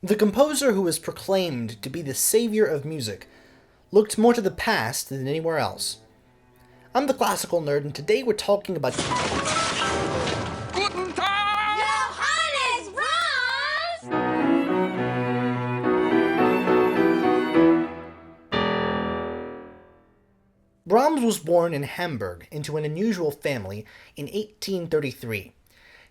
The composer who was proclaimed to be the savior of music looked more to the past than anywhere else. I'm the classical nerd, and today we're talking about Guten Tag! Johannes Brahms! Brahms was born in Hamburg into an unusual family in 1833.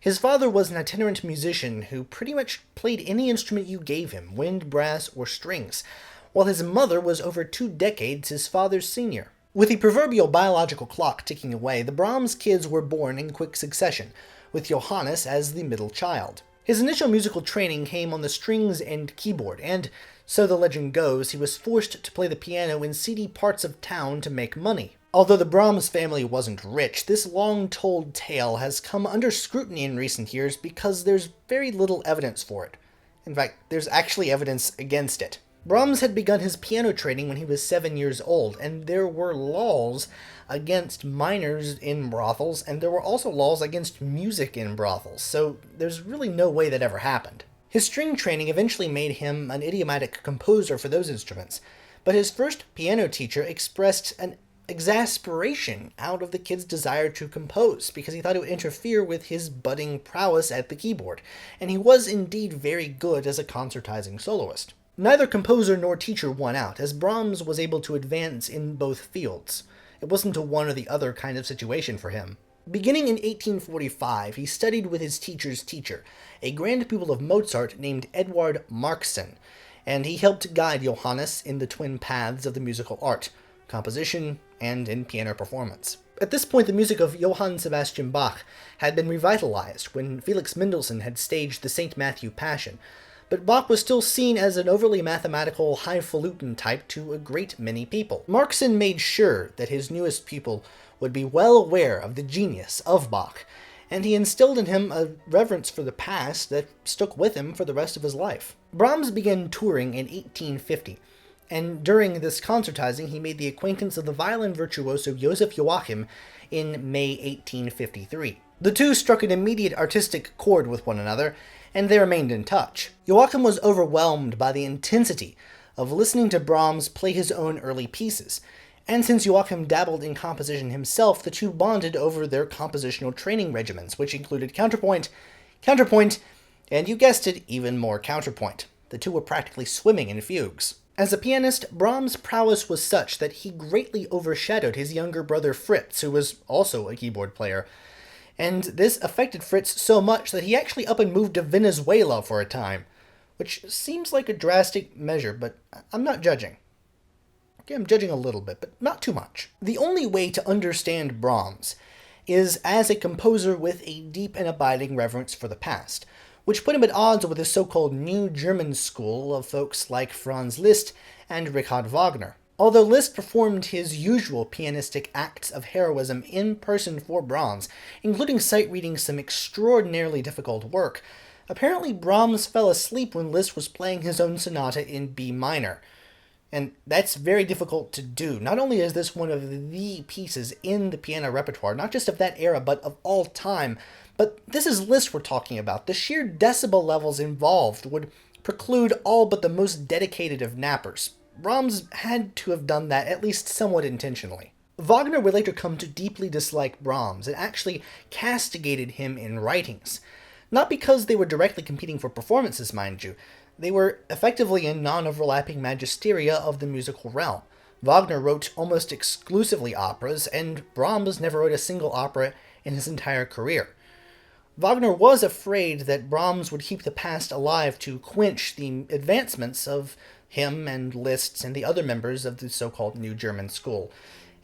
His father was an itinerant musician who pretty much played any instrument you gave him, wind, brass, or strings, while his mother was over 2 decades his father's senior. With the proverbial biological clock ticking away, the Brahms kids were born in quick succession, with Johannes as the middle child. His initial musical training came on the strings and keyboard, and, so the legend goes, he was forced to play the piano in seedy parts of town to make money. Although the Brahms family wasn't rich, this long-told tale has come under scrutiny in recent years because there's very little evidence for it. In fact, there's actually evidence against it. Brahms had begun his piano training when he was 7 years old, and there were laws against minors in brothels, and there were also laws against music in brothels, so there's really no way that ever happened. His string training eventually made him an idiomatic composer for those instruments, but his first piano teacher expressed an exasperation out of the kid's desire to compose because he thought it would interfere with his budding prowess at the keyboard, and he was indeed very good as a concertizing soloist. Neither composer nor teacher won out, as Brahms was able to advance in both fields. It wasn't a one or the other kind of situation for him. Beginning in 1845, he studied with his teacher's teacher, a grand pupil of Mozart named Eduard Marxsen, and he helped guide Johannes in the twin paths of the musical art, composition, and in piano performance. At this point, the music of Johann Sebastian Bach had been revitalized when Felix Mendelssohn had staged the St. Matthew Passion, but Bach was still seen as an overly mathematical, highfalutin type to a great many people. Marxsen made sure that his newest pupil would be well aware of the genius of Bach, and he instilled in him a reverence for the past that stuck with him for the rest of his life. Brahms began touring in 1850, and during this concertizing he made the acquaintance of the violin virtuoso Joseph Joachim in May 1853. The two struck an immediate artistic chord with one another, and they remained in touch. Joachim was overwhelmed by the intensity of listening to Brahms play his own early pieces, and since Joachim dabbled in composition himself, the two bonded over their compositional training regimens, which included counterpoint, counterpoint, and you guessed it, even more counterpoint. The two were practically swimming in fugues. As a pianist, Brahms' prowess was such that he greatly overshadowed his younger brother Fritz, who was also a keyboard player, and this affected Fritz so much that he actually up and moved to Venezuela for a time, which seems like a drastic measure, but I'm not judging. Okay, I'm judging a little bit, but not too much. The only way to understand Brahms is as a composer with a deep and abiding reverence for the past, which put him at odds with the so-called New German school of folks like Franz Liszt and Richard Wagner. Although Liszt performed his usual pianistic acts of heroism in person for Brahms, including sight-reading some extraordinarily difficult work, apparently Brahms fell asleep when Liszt was playing his own sonata in B minor. And that's very difficult to do. Not only is this one of the pieces in the piano repertoire, not just of that era, but of all time, but this is Liszt we're talking about. The sheer decibel levels involved would preclude all but the most dedicated of nappers. Brahms had to have done that, at least somewhat intentionally. Wagner would later come to deeply dislike Brahms and actually castigated him in writings. Not because they were directly competing for performances, mind you. They were effectively in non-overlapping magisteria of the musical realm. Wagner wrote almost exclusively operas, and Brahms never wrote a single opera in his entire career. Wagner was afraid that Brahms would keep the past alive to quench the advancements of him and Liszt and the other members of the so-called New German School.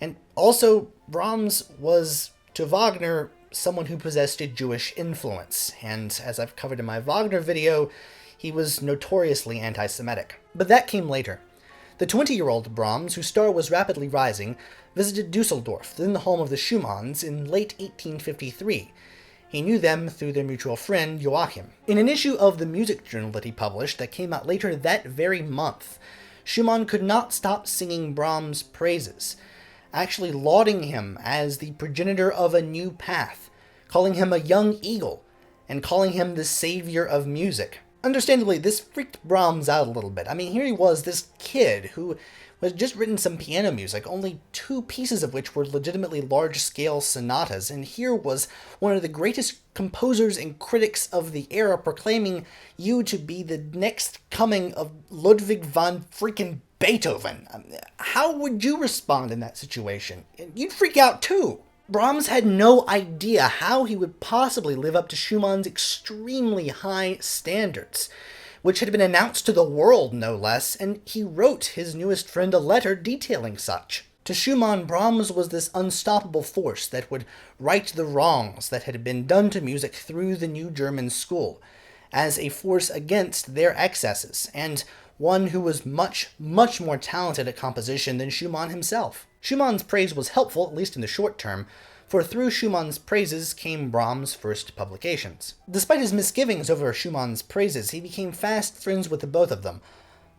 And also, Brahms was, to Wagner, someone who possessed a Jewish influence, and as I've covered in my Wagner video, he was notoriously anti-Semitic. But that came later. The 20-year-old Brahms, whose star was rapidly rising, visited Dusseldorf, then the home of the Schumanns, in late 1853. He knew them through their mutual friend, Joachim. In an issue of the music journal that he published that came out later that very month, Schumann could not stop singing Brahms' praises, actually lauding him as the progenitor of a new path, calling him a young eagle, and calling him the savior of music. Understandably, this freaked Brahms out a little bit. I mean, here he was, this kid who was just written some piano music, only two pieces of which were legitimately large-scale sonatas, and here was one of the greatest composers and critics of the era proclaiming you to be the next coming of Ludwig van freaking Beethoven. How would you respond in that situation? You'd freak out too. Brahms had no idea how he would possibly live up to Schumann's extremely high standards, which had been announced to the world, no less, and he wrote his newest friend a letter detailing such. To Schumann, Brahms was this unstoppable force that would right the wrongs that had been done to music through the new German school, as a force against their excesses, and one who was much, much more talented at composition than Schumann himself. Schumann's praise was helpful, at least in the short term, for through Schumann's praises came Brahms' first publications. Despite his misgivings over Schumann's praises, he became fast friends with the both of them,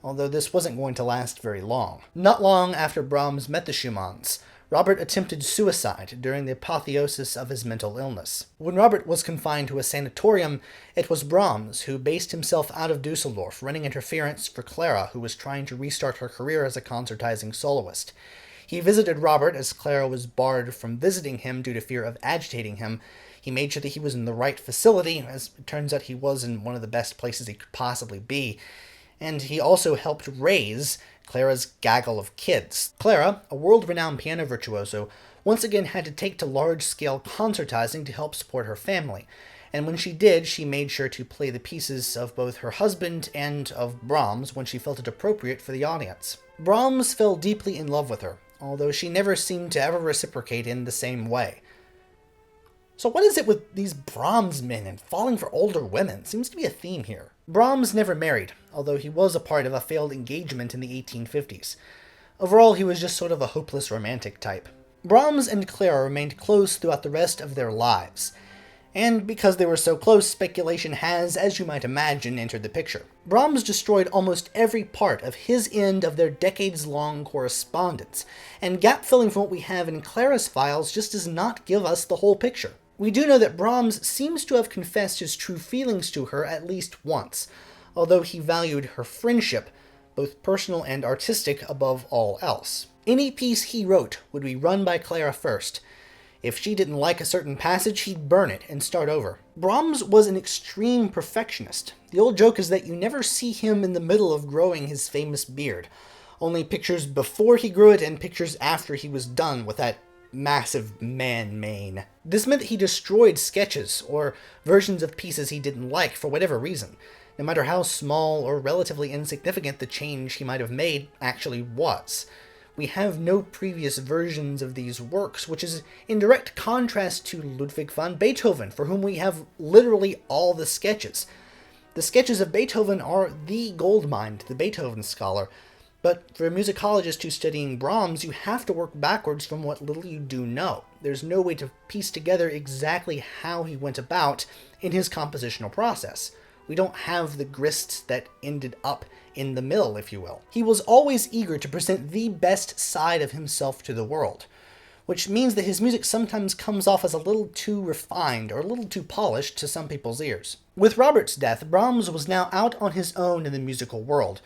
although this wasn't going to last very long. Not long after Brahms met the Schumanns, Robert attempted suicide during the apotheosis of his mental illness. When Robert was confined to a sanatorium, it was Brahms who based himself out of Dusseldorf, running interference for Clara, who was trying to restart her career as a concertizing soloist. He visited Robert as Clara was barred from visiting him due to fear of agitating him. He made sure that he was in the right facility, as it turns out he was in one of the best places he could possibly be. And he also helped raise Clara's gaggle of kids. Clara, a world-renowned piano virtuoso, once again had to take to large-scale concertizing to help support her family. And when she did, she made sure to play the pieces of both her husband and of Brahms when she felt it appropriate for the audience. Brahms fell deeply in love with her, although she never seemed to ever reciprocate in the same way. So what is it with these Brahms men and falling for older women? Seems to be a theme here. Brahms never married, although he was a part of a failed engagement in the 1850s. Overall, he was just sort of a hopeless romantic type. Brahms and Clara remained close throughout the rest of their lives. And because they were so close, speculation has, as you might imagine, entered the picture. Brahms destroyed almost every part of his end of their decades-long correspondence, and gap-filling from what we have in Clara's files just does not give us the whole picture. We do know that Brahms seems to have confessed his true feelings to her at least once, although he valued her friendship, both personal and artistic, above all else. Any piece he wrote would be run by Clara first. If she didn't like a certain passage, he'd burn it and start over. Brahms was an extreme perfectionist. The old joke is that you never see him in the middle of growing his famous beard. Only pictures before he grew it and pictures after he was done with that massive man mane. This meant that he destroyed sketches or versions of pieces he didn't like for whatever reason, no matter how small or relatively insignificant the change he might have made actually was. We have no previous versions of these works, which is in direct contrast to Ludwig van Beethoven, for whom we have literally all the sketches. The sketches of Beethoven are the goldmine to the Beethoven scholar, but for a musicologist who's studying Brahms, you have to work backwards from what little you do know. There's no way to piece together exactly how he went about in his compositional process. We don't have the grist that ended up in the mill, if you will. He was always eager to present the best side of himself to the world, which means that his music sometimes comes off as a little too refined or a little too polished to some people's ears. With Robert's death, Brahms was now out on his own in the musical world,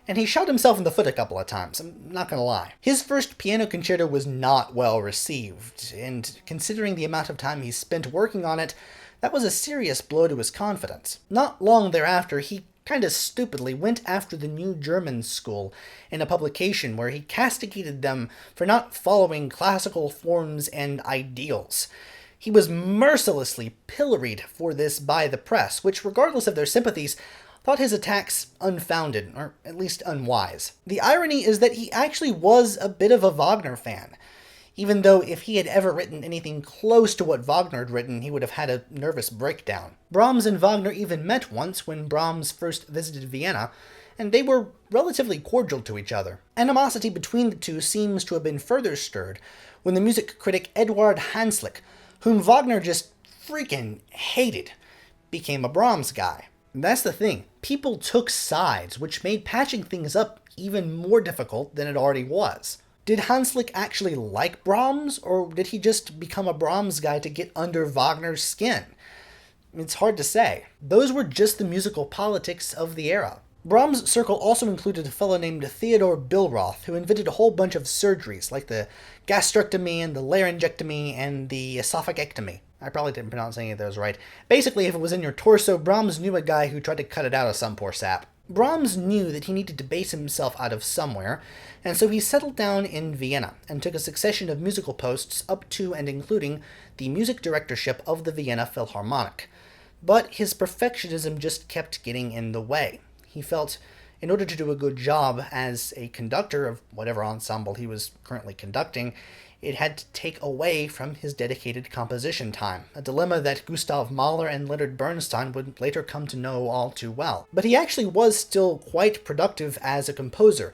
and he shot himself in the foot a couple of times, I'm not gonna lie. His first piano concerto was not well received, and considering the amount of time he spent working on it, that was a serious blow to his confidence. Not long thereafter, he kinda stupidly went after the New German School in a publication where he castigated them for not following classical forms and ideals. He was mercilessly pilloried for this by the press, which, regardless of their sympathies, thought his attacks unfounded, or at least unwise. The irony is that he actually was a bit of a Wagner fan, even though if he had ever written anything close to what Wagner had written, he would have had a nervous breakdown. Brahms and Wagner even met once when Brahms first visited Vienna, and they were relatively cordial to each other. Animosity between the two seems to have been further stirred when the music critic Eduard Hanslick, whom Wagner just freaking hated, became a Brahms guy. And that's the thing. People took sides, which made patching things up even more difficult than it already was. Did Hanslick actually like Brahms, or did he just become a Brahms guy to get under Wagner's skin? It's hard to say. Those were just the musical politics of the era. Brahms' circle also included a fellow named Theodor Billroth, who invented a whole bunch of surgeries, like the gastrectomy and the laryngectomy and the esophagectomy. I probably didn't pronounce any of those right. Basically, if it was in your torso, Brahms knew a guy who tried to cut it out of some poor sap. Brahms knew that he needed to base himself out of somewhere, and so he settled down in Vienna and took a succession of musical posts up to and including the music directorship of the Vienna Philharmonic. But his perfectionism just kept getting in the way. He felt in order to do a good job as a conductor of whatever ensemble he was currently conducting, it had to take away from his dedicated composition time, a dilemma that Gustav Mahler and Leonard Bernstein would later come to know all too well. But he actually was still quite productive as a composer.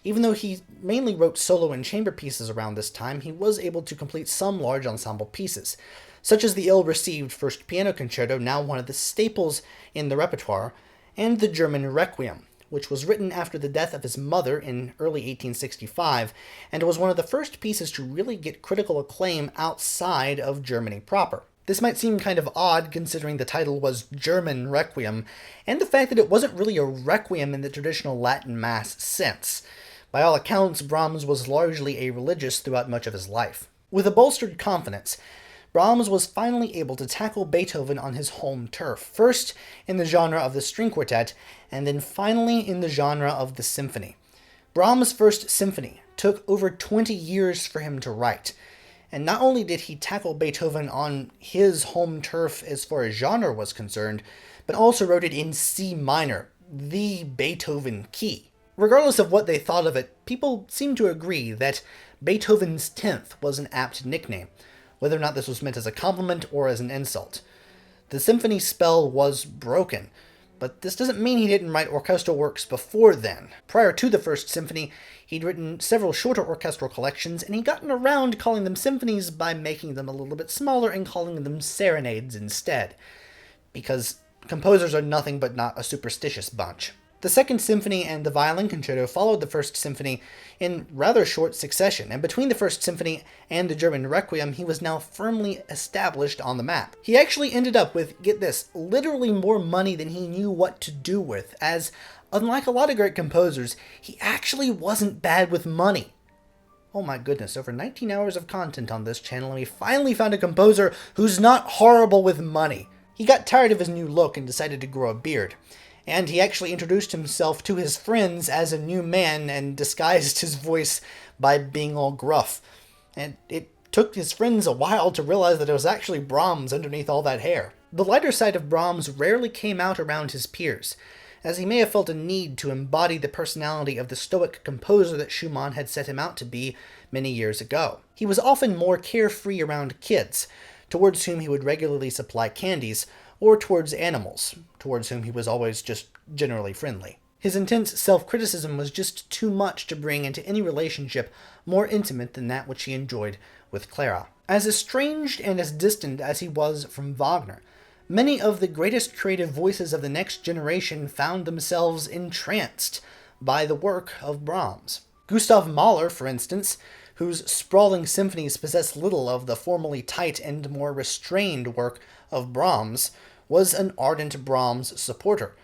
Even though he mainly wrote solo and chamber pieces around this time, he was able to complete some large ensemble pieces, such as the ill-received First Piano Concerto, now one of the staples in the repertoire, and the German Requiem, which was written after the death of his mother in early 1865, and was one of the first pieces to really get critical acclaim outside of Germany proper. This might seem kind of odd considering the title was German Requiem, and the fact that it wasn't really a requiem in the traditional Latin Mass sense. By all accounts, Brahms was largely a religious throughout much of his life. With a bolstered confidence, Brahms was finally able to tackle Beethoven on his home turf, first in the genre of the string quartet, and then finally in the genre of the symphony. Brahms' first symphony took over 20 years for him to write, and not only did he tackle Beethoven on his home turf as far as genre was concerned, but also wrote it in C minor, the Beethoven key. Regardless of what they thought of it, people seem to agree that Beethoven's 10th was an apt nickname, whether or not this was meant as a compliment or as an insult. The symphony spell was broken, but this doesn't mean he didn't write orchestral works before then. Prior to the first symphony, he'd written several shorter orchestral collections, and he'd gotten around calling them symphonies by making them a little bit smaller and calling them serenades instead, because composers are nothing but not a superstitious bunch. The Second Symphony and the Violin Concerto followed the First Symphony in rather short succession, and between the First Symphony and the German Requiem, he was now firmly established on the map. He actually ended up with, get this, literally more money than he knew what to do with, as, unlike a lot of great composers, he actually wasn't bad with money. Oh my goodness, over 19 hours of content on this channel, and we finally found a composer who's not horrible with money. He got tired of his new look and decided to grow a beard. And he actually introduced himself to his friends as a new man and disguised his voice by being all gruff. And it took his friends a while to realize that it was actually Brahms underneath all that hair. The lighter side of Brahms rarely came out around his peers, as he may have felt a need to embody the personality of the stoic composer that Schumann had set him out to be many years ago. He was often more carefree around kids, towards whom he would regularly supply candies, or towards animals, towards whom he was always just generally friendly. His intense self-criticism was just too much to bring into any relationship more intimate than that which he enjoyed with Clara. As estranged and as distant as he was from Wagner, many of the greatest creative voices of the next generation found themselves entranced by the work of Brahms. Gustav Mahler, for instance, whose sprawling symphonies possess little of the formally tight and more restrained work of Brahms, was an ardent Brahms supporter,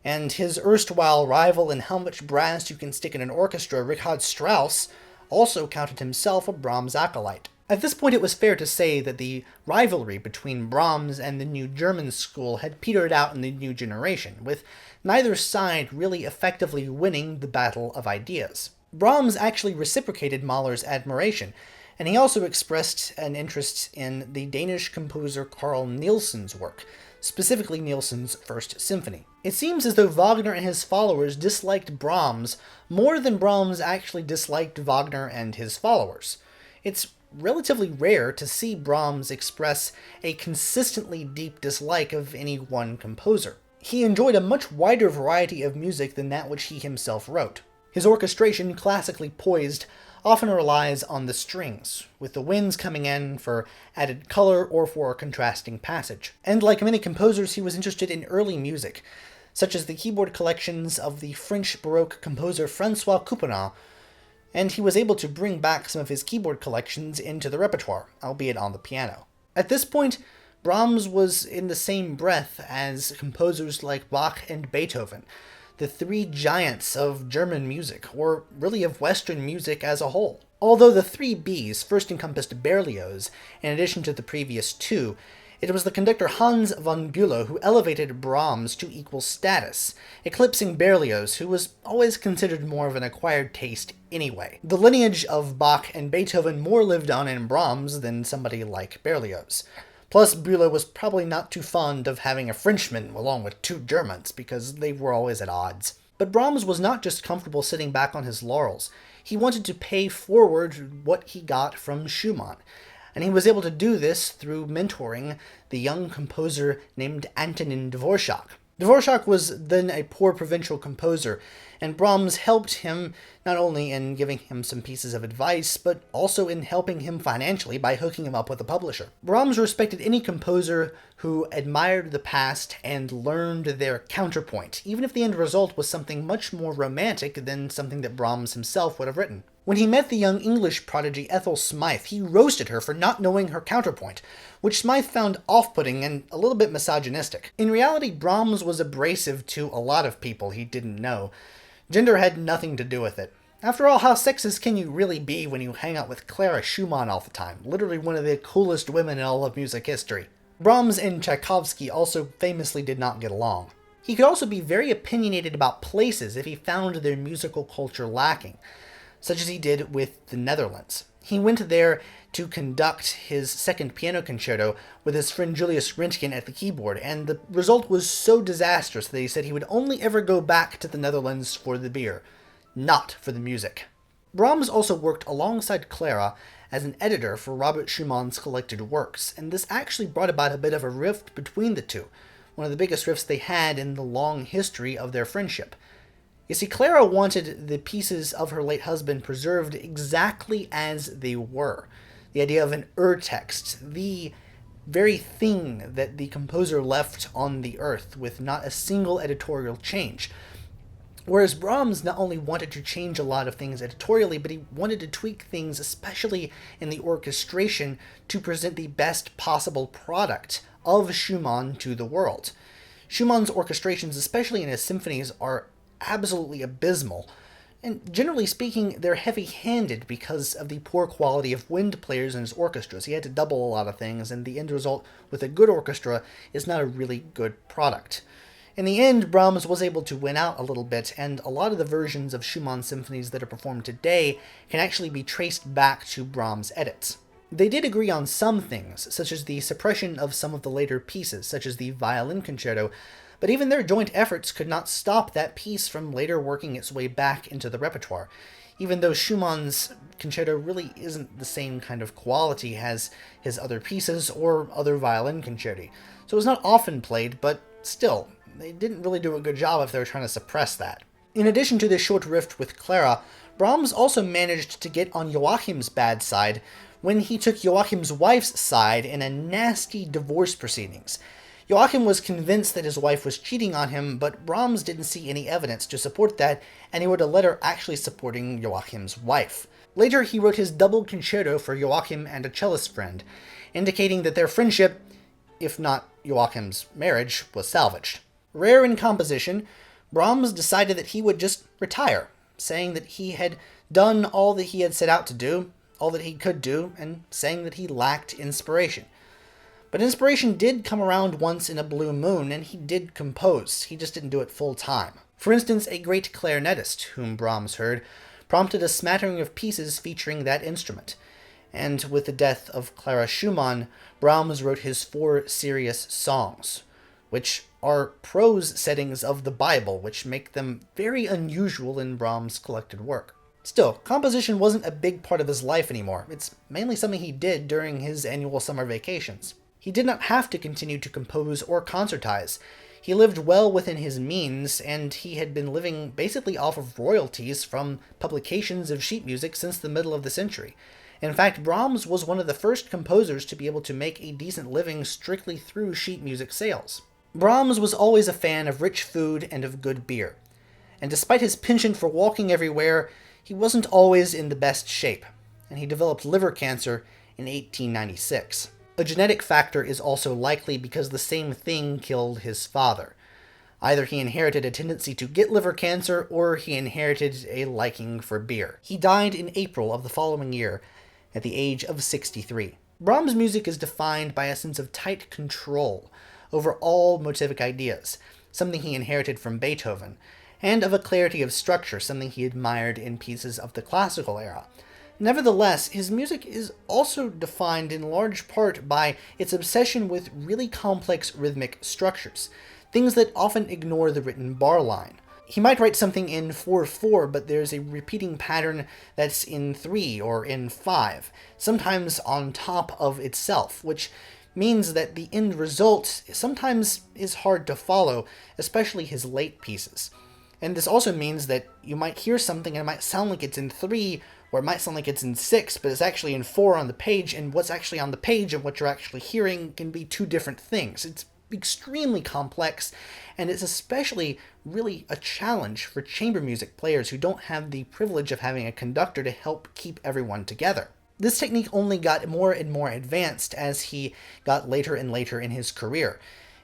and his erstwhile rival in how much brass you can stick in an orchestra, Richard Strauss, also counted himself a Brahms acolyte. At this point, it was fair to say that the rivalry between Brahms and the new German school had petered out in the new generation, with neither side really effectively winning the battle of ideas. Brahms actually reciprocated Mahler's admiration, and he also expressed an interest in the Danish composer Carl Nielsen's work, specifically Nielsen's First Symphony. It seems as though Wagner and his followers disliked Brahms more than Brahms actually disliked Wagner and his followers. It's relatively rare to see Brahms express a consistently deep dislike of any one composer. He enjoyed a much wider variety of music than that which he himself wrote. His orchestration, classically poised, often relies on the strings, with the winds coming in for added color or for a contrasting passage. And like many composers, he was interested in early music, such as the keyboard collections of the French Baroque composer François Couperin, and he was able to bring back some of his keyboard collections into the repertoire, albeit on the piano. At this point, Brahms was in the same breath as composers like Bach and Beethoven, the three giants of German music, or really of Western music as a whole. Although the three Bs first encompassed Berlioz, in addition to the previous two, it was the conductor Hans von Bülow who elevated Brahms to equal status, eclipsing Berlioz, who was always considered more of an acquired taste anyway. The lineage of Bach and Beethoven more lived on in Brahms than somebody like Berlioz. Plus, Bülow was probably not too fond of having a Frenchman along with two Germans, because they were always at odds. But Brahms was not just comfortable sitting back on his laurels. He wanted to pay forward what he got from Schumann, and he was able to do this through mentoring the young composer named Antonin Dvorak. Dvorak was then a poor provincial composer, and Brahms helped him not only in giving him some pieces of advice, but also in helping him financially by hooking him up with a publisher. Brahms respected any composer who admired the past and learned their counterpoint, even if the end result was something much more romantic than something that Brahms himself would have written. When he met the young English prodigy Ethel Smythe, he roasted her for not knowing her counterpoint, which Smythe found off-putting and a little bit misogynistic. In reality, Brahms was abrasive to a lot of people he didn't know. Gender had nothing to do with it. After all, how sexist can you really be when you hang out with Clara Schumann all the time? Literally one of the coolest women in all of music history. Brahms and Tchaikovsky also famously did not get along. He could also be very opinionated about places if he found their musical culture lacking, such as he did with the Netherlands. He went there to conduct his second piano concerto with his friend Julius Röntgen at the keyboard, and the result was so disastrous that he said he would only ever go back to the Netherlands for the beer, not for the music. Brahms also worked alongside Clara as an editor for Robert Schumann's collected works, and this actually brought about a bit of a rift between the two, one of the biggest rifts they had in the long history of their friendship. You see, Clara wanted the pieces of her late husband preserved exactly as they were. The idea of an urtext, the very thing that the composer left on the earth with not a single editorial change. Whereas Brahms not only wanted to change a lot of things editorially, but he wanted to tweak things, especially in the orchestration, to present the best possible product of Schumann to the world. Schumann's orchestrations, especially in his symphonies, are absolutely abysmal, and generally speaking, they're heavy-handed because of the poor quality of wind players in his orchestras. He had to double a lot of things, and the end result with a good orchestra is not a really good product. In the end, Brahms was able to win out a little bit, and a lot of the versions of Schumann symphonies that are performed today can actually be traced back to Brahms' edits. They did agree on some things, such as the suppression of some of the later pieces, such as the Violin concerto, but even their joint efforts could not stop that piece from later working its way back into the repertoire, even though Schumann's concerto really isn't the same kind of quality as his other pieces or other violin concerti. So it was not often played, but still, they didn't really do a good job if they were trying to suppress that. In addition to this short rift with Clara, Brahms also managed to get on Joachim's bad side when he took Joachim's wife's side in a nasty divorce proceedings. Joachim was convinced that his wife was cheating on him, but Brahms didn't see any evidence to support that, and he wrote a letter actually supporting Joachim's wife. Later, he wrote his double concerto for Joachim and a cellist friend, indicating that their friendship, if not Joachim's marriage, was salvaged. Rare in composition, Brahms decided that he would just retire, saying that he had done all that he had set out to do, all that he could do, and saying that he lacked inspiration. But inspiration did come around once in a blue moon, and he did compose. He just didn't do it full time. For instance, a great clarinetist, whom Brahms heard, prompted a smattering of pieces featuring that instrument. And with the death of Clara Schumann, Brahms wrote his 4 serious songs, which are prose settings of the Bible, which make them very unusual in Brahms' collected work. Still, composition wasn't a big part of his life anymore. It's mainly something he did during his annual summer vacations. He did not have to continue to compose or concertize. He lived well within his means, and he had been living basically off of royalties from publications of sheet music since the middle of the century. In fact, Brahms was one of the first composers to be able to make a decent living strictly through sheet music sales. Brahms was always a fan of rich food and of good beer, and despite his penchant for walking everywhere, he wasn't always in the best shape, and he developed liver cancer in 1896. A genetic factor is also likely because the same thing killed his father. Either he inherited a tendency to get liver cancer, or he inherited a liking for beer. He died in April of the following year, at the age of 63. Brahms' music is defined by a sense of tight control over all motivic ideas, something he inherited from Beethoven, and of a clarity of structure, something he admired in pieces of the classical era. Nevertheless, his music is also defined in large part by its obsession with really complex rhythmic structures, things that often ignore the written bar line. He might write something in 4/4, but there's a repeating pattern that's in 3 or in 5, sometimes on top of itself, which means that the end result sometimes is hard to follow, especially his late pieces. And this also means that you might hear something and it might sound like it's in 3, or it might sound like it's in 6, but it's actually in 4 on the page, and what's actually on the page and what you're actually hearing can be two different things. It's extremely complex, and it's especially really a challenge for chamber music players who don't have the privilege of having a conductor to help keep everyone together. This technique only got more and more advanced as he got later and later in his career.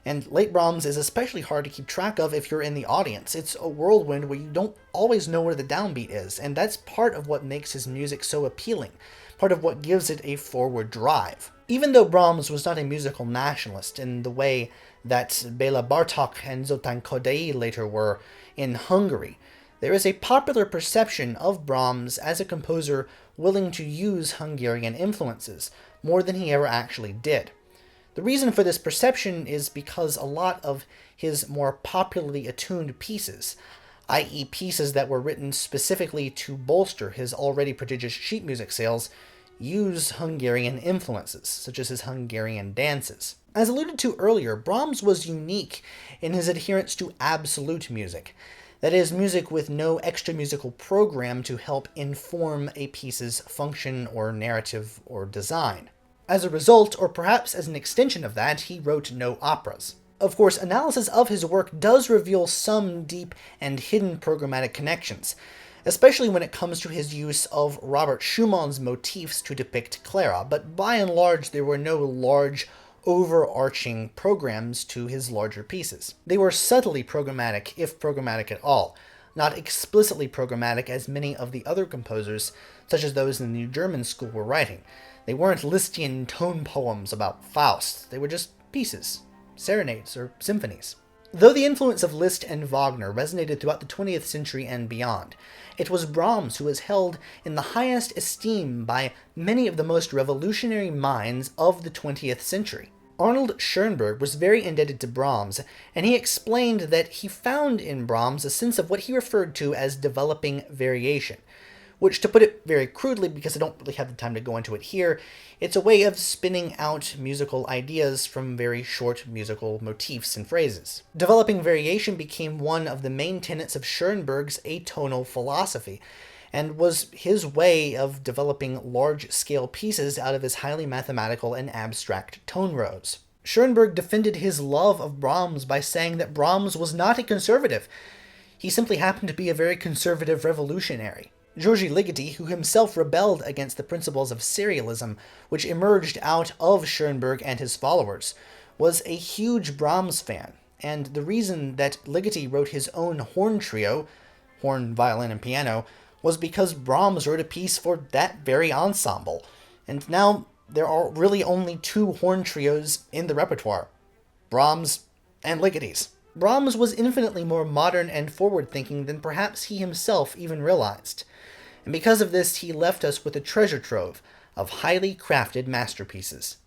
And late Brahms is especially hard to keep track of if you're in the audience. It's a whirlwind where you don't always know where the downbeat is, and that's part of what makes his music so appealing, part of what gives it a forward drive. Even though Brahms was not a musical nationalist in the way that Béla Bartók and Zoltán Kodály later were in Hungary, there is a popular perception of Brahms as a composer willing to use Hungarian influences, more than he ever actually did. The reason for this perception is because a lot of his more popularly attuned pieces, i.e. pieces that were written specifically to bolster his already prodigious sheet music sales, use Hungarian influences, such as his Hungarian dances. As alluded to earlier, Brahms was unique in his adherence to absolute music, that is, music with no extra musical program to help inform a piece's function or narrative or design. As a result, or perhaps as an extension of that, he wrote no operas. Of course, analysis of his work does reveal some deep and hidden programmatic connections, especially when it comes to his use of Robert Schumann's motifs to depict Clara, but by and large there were no large, overarching programs to his larger pieces. They were subtly programmatic, if programmatic at all, not explicitly programmatic as many of the other composers, such as those in the New German school, were writing. They weren't Lisztian tone poems about Faust, they were just pieces, serenades, or symphonies. Though the influence of Liszt and Wagner resonated throughout the 20th century and beyond, it was Brahms who was held in the highest esteem by many of the most revolutionary minds of the 20th century. Arnold Schoenberg was very indebted to Brahms, and he explained that he found in Brahms a sense of what he referred to as developing variation, which, to put it very crudely, because I don't really have the time to go into it here, it's a way of spinning out musical ideas from very short musical motifs and phrases. Developing variation became one of the main tenets of Schoenberg's atonal philosophy, and was his way of developing large-scale pieces out of his highly mathematical and abstract tone rows. Schoenberg defended his love of Brahms by saying that Brahms was not a conservative. He simply happened to be a very conservative revolutionary. György Ligeti, who himself rebelled against the principles of serialism, which emerged out of Schoenberg and his followers, was a huge Brahms fan, and the reason that Ligeti wrote his own horn trio, horn, violin, and piano, was because Brahms wrote a piece for that very ensemble, and now there are really only two horn trios in the repertoire, Brahms and Ligeti's. Brahms was infinitely more modern and forward-thinking than perhaps he himself even realized, and because of this he left us with a treasure trove of highly crafted masterpieces.